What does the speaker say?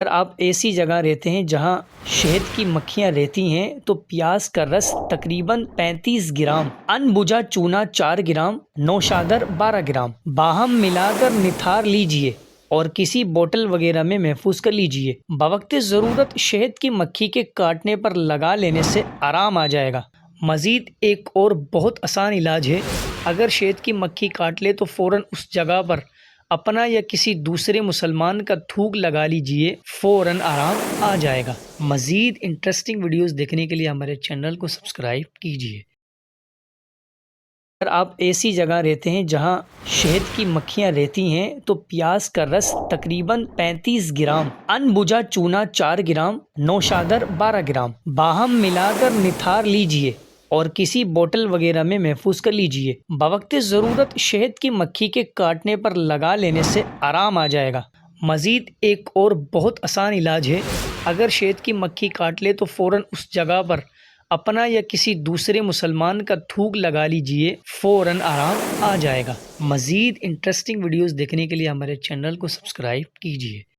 اگر آپ ایسی جگہ رہتے ہیں جہاں شہد کی مکھیاں رہتی ہیں تو پیاز کا رس تقریباً 35 گرام، ان بجا چونا 4 گرام، نوشادر 12 گرام باہم ملا کر نتھار لیجئے اور کسی بوتل وغیرہ میں محفوظ کر لیجئے۔ بوقت ضرورت شہد کی مکھی کے کاٹنے پر لگا لینے سے آرام آ جائے گا۔ مزید ایک اور بہت آسان علاج ہے۔ اگر شہد کی مکھی کاٹ لے تو فوراً اس جگہ پر اپنا یا کسی دوسرے مسلمان کا تھوک لگا لیجئے، فوراً آرام آ جائے گا۔ مزید انٹرسٹنگ ویڈیوز دیکھنے کے لیے ہمارے چینل کو سبسکرائب کیجئے۔ اگر آپ ایسی جگہ رہتے ہیں جہاں شہد کی مکھیاں رہتی ہیں تو پیاز کا رس تقریباً 35 گرام، ان بجا چونا 4 گرام، نوشادر 12 گرام باہم ملا کر نتھار لیجئے اور کسی بوتل وغیرہ میں محفوظ کر لیجئے۔ بوقت ضرورت شہد کی مکھی کے کاٹنے پر لگا لینے سے آرام آ جائے گا۔ مزید ایک اور بہت آسان علاج ہے۔ اگر شہد کی مکھی کاٹ لے تو فوراً اس جگہ پر اپنا یا کسی دوسرے مسلمان کا تھوک لگا لیجئے، فوراً آرام آ جائے گا۔ مزید انٹرسٹنگ ویڈیوز دیکھنے کے لیے ہمارے چینل کو سبسکرائب کیجئے۔